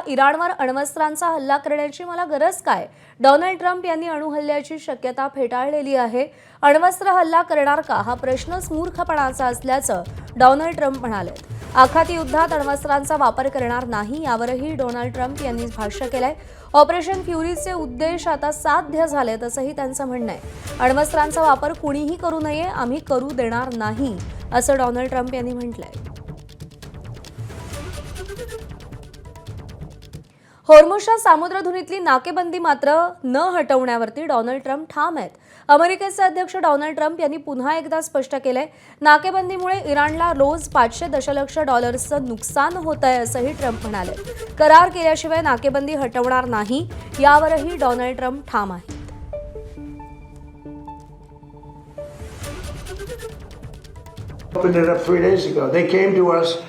इराणवर अण्वस्त्रांचा हल्ला करण्याची मला गरज काय? डोनाल्ड ट्रम्प यांनी अणुहल्ल्याची शक्यता फेटाळलेली आहे. अण्वस्त्र हल्ला करणार का हा प्रश्नच मूर्खपणाचा असल्याचं डोनाल्ड ट्रम्प म्हणाले. आखाती युद्धात अण्वस्त्रांचा वापर करणार नाही यावरही डोनाल्ड ट्रम्प यांनी भाष्य केलंय. ऑपरेशन फ्युरीचे उद्देश आता साध्य झालेत असंही त्यांचं म्हणणं आहे. अण्वस्त्रांचा वापर कुणीही करू नये, आम्ही करू देणार नाही असं डोनाल्ड ट्रम्प यांनी म्हटलंय. होर्मुझच्या सामुद्रधुनीतली नाकेबंदी मात्र न हटवण्यावरती डोनाल्ड ट्रम्प ठाम आहेत. अमेरिकेचे अध्यक्ष डोनाल्ड ट्रम्प यांनी पुन्हा एकदा स्पष्ट केलंय, नाकेबंदीमुळे इराणला रोज 500 दशलक्ष डॉलर्सचं नुकसान होतंय असंही ट्रम्प म्हणाले. करार केल्याशिवाय नाकेबंदी हटवणार नाही यावरही डोनाल्ड ट्रम्प ठाम आहेत. Opened it up 3 days ago. They came to us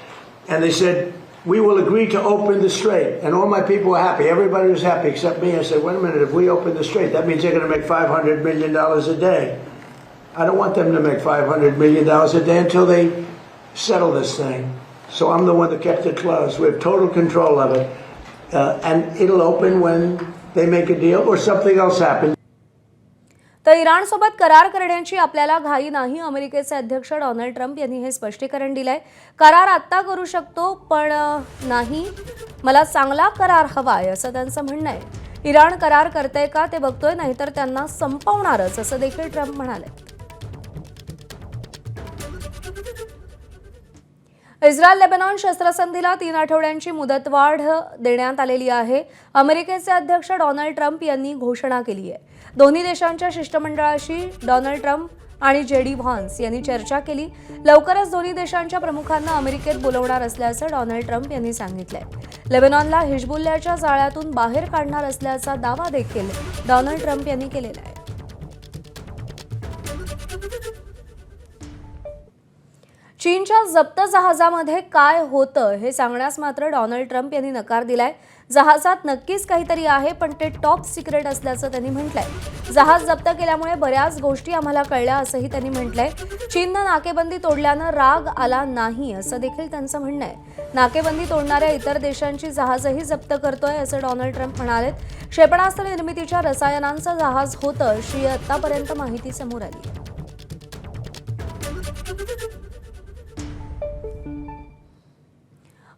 and they said, we will agree to open the strait. And all my people were happy. Everybody was happy except me. I said, wait a minute, if we open the strait, that means they're going to make $500 million a day. I don't want them to make $500 million a day until they settle this thing. So I'm the one that kept it closed. We have total control of it. And it'll open when they make a deal or something else happens. तर इराणसोबत करार करण्याची आपल्याला घाई नाही. अमेरिकेचे अध्यक्ष Donald Trump यांनी हे स्पष्टीकरण दिलंय. करार आत्ता करू शकतो पण नाही, मला चांगला करार हवाय असं त्यांचं म्हणणं आहे. इराण करार करतंय का ते बघतोय, नाहीतर त्यांना संपवणारच असं देखील ट्रम्प म्हणाले. इस्रायल लेबनॉन शस्त्रसंधीला 3 आठवड्यांची मुदतवाढ देण्यात आलेली आहे. अमेरिकेचे अध्यक्ष डोनाल्ड ट्रम्प यांनी घोषणा केली आहे. दोन्ही देशांच्या शिष्टमंडळाशी डोनाल्ड ट्रम्प आणि जेडी व्हान्स यांनी चर्चा केली. लवकरच दोन्ही देशांच्या प्रमुखांना अमेरिकेत बोलवणार असल्याचं डोनाल्ड ट्रम्प यांनी सांगितलंय. लेबनॉनला हिजबुल्लाच्या जाळ्यातून बाहेर काढणार असल्याचा दावा देखील डोनाल्ड ट्रम्प यांनी केलेला आहे. चीनच्या जप्त जहाजामध्ये काय होतं हे सांगण्यास मात्र डोनाल्ड ट्रम्प यांनी नकार दिलाय. जहाजात नक्कीच काहीतरी आहे, पण ते टॉप सिक्रेट असल्याचं त्यांनी म्हटलंय. जहाज जप्त केल्यामुळे बऱ्याच गोष्टी आम्हाला कळल्या असंही त्यांनी म्हटलंय. चीननं नाकेबंदी तोडल्यानं राग आला नाही असं देखील त्यांचं म्हणणं आहे. नाकेबंदी तोडणाऱ्या इतर देशांची जहाजही जप्त करतोय असं डोनाल्ड ट्रम्प म्हणाले. क्षेपणास्त्र निर्मितीच्या रसायनांचं जहाज होतं अशी आतापर्यंत माहिती समोर आली आहे.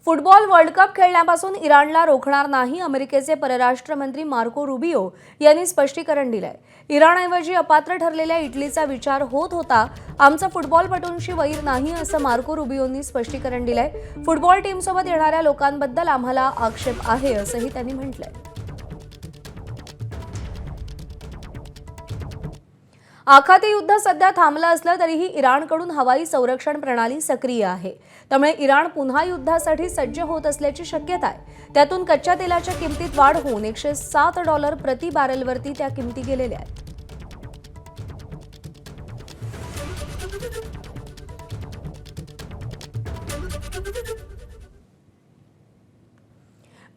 फुटबॉल वर्ल्ड कप खेळण्यापासून इराणला रोखणार नाही, अमेरिकेचे परराष्ट्र मंत्री मार्को रुबियो यांनी स्पष्टीकरण दिलंय. इराणऐवजी अपात्र ठरलेल्या इटलीचा विचार होत होता. आमचं फुटबॉलपटूंशी वैर नाही असं मार्को रुबियोंनी स्पष्टीकरण दिलंय. फुटबॉल टीमसोबत येणाऱ्या लोकांबद्दल आम्हाला आक्षेप आहे असंही त्यांनी म्हटलंय. आखाती युद्ध सध्या थांबलं असलं तरीही इराणकडून हवाई संरक्षण प्रणाली सक्रिय आहे. त्यामुळे इराण पुन्हा युद्धासाठी सज्ज होत असल्याची शक्यता आहे. त्यातून कच्च्या तेलाच्या किमतीत वाढ होऊन $107 प्रति बॅरलवरती त्या किमती गेलेल्या आहेत.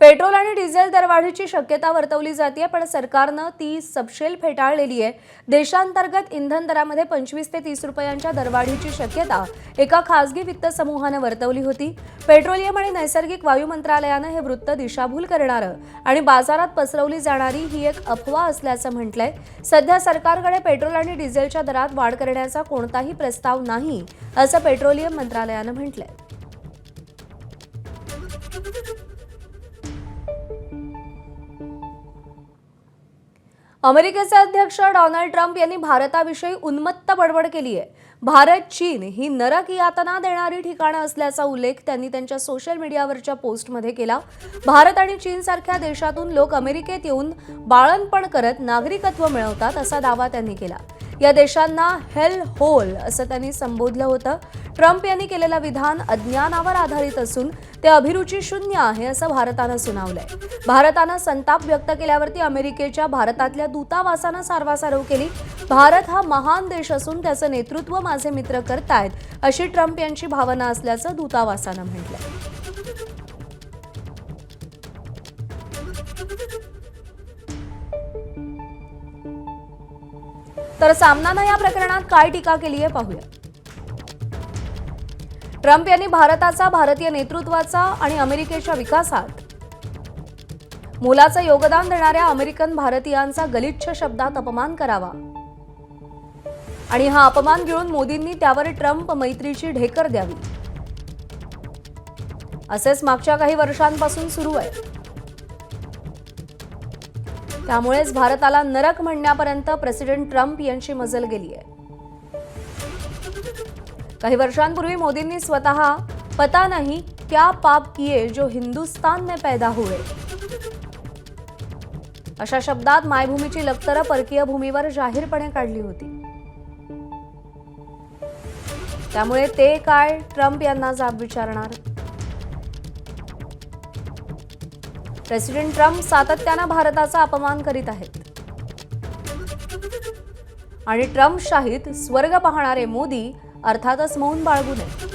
पेट्रोल आणि डिझेल दरवाढीची शक्यता वर्तवली जाते, पण सरकारनं ती सपशेल फेटाळलेली आहे. देशांतर्गत इंधन दरामध्ये 25 ते 30 रुपयांच्या दरवाढीची शक्यता एका खासगी वित्त समूहानं वर्तवली होती. पेट्रोलियम आणि नैसर्गिक वायू मंत्रालयानं हे वृत्त दिशाभूल करणारं आणि बाजारात पसरवली जाणारी ही एक अफवा असल्याचं म्हटलंय. सध्या सरकारकडे पेट्रोल आणि डिझेलच्या दरात वाढ करण्याचा कोणताही प्रस्ताव नाही असं पेट्रोलियम मंत्रालयानं म्हटलंय. अमेरिकेचे अध्यक्ष डोनाल्ड ट्रम्प यांनी भारताविषयी उन्मत्त बडबड केली आहे. भारत चीन ही नरक यातना देणारी ठिकाणं असल्याचा उल्लेख त्यांनी त्यांच्या सोशल मीडियावरच्या पोस्टमध्ये केला. भारत आणि चीनसारख्या देशातून लोक अमेरिकेत येऊन बाळंतपण करत नागरिकत्व मिळवतात असा दावा त्यांनी केला. या देशांना हेल होल असं त्यांनी संबोधलं होतं. ट्रम्प यांनी केलेलं विधान अज्ञानावर आधारित असून ते अभिरुची शून्य आहे असं भारतानं सुनावलंय. भारतानं संताप व्यक्त केल्यावरती अमेरिकेच्या भारतातल्या दूतावासानं सारवासारव केली. भारत हा महान देश असून त्याचं नेतृत्व माझे मित्र करतायत अशी ट्रम्प यांची भावना असल्याचं दूतावासानं म्हटलंय. तर सामनानं या प्रकरणात काय टीका केली आहे पाहूया. ट्रम्प यांनी भारताचा, भारतीय नेतृत्वाचा आणि अमेरिकेच्या विकासात मोलाचं योगदान देणाऱ्या अमेरिकन भारतीयांचा गलिच्छ शब्दात अपमान करावा आणि हा अपमान गिळून मोदींनी त्यावर ट्रम्प मैत्रीची ढेकर द्यावी, असेच मागच्या काही वर्षांपासून सुरू आहे. त्यामुळेच भारताला नरक म्हणण्यापर्यंत प्रेसिडेंट ट्रम्प यांची मजल गेली आहे. काही वर्षांपूर्वी मोदींनी स्वतः पता नहीं क्या पाप किए जो हिंदुस्तान में पैदा हुए अशा शब्दात मायभूमीची लक्तरं परकीय भूमीवर जाहीरपणे काढली होती. त्यामुळे ते काय ट्रम्प यांना जाब विचारणार? प्रेसिडेंट ट्रम्प सातत्यानं भारताचा अपमान करीत आहेत आणि ट्रम्पशाहीत स्वर्ग पाहणारे मोदी अर्थातच मौन बाळगू नये.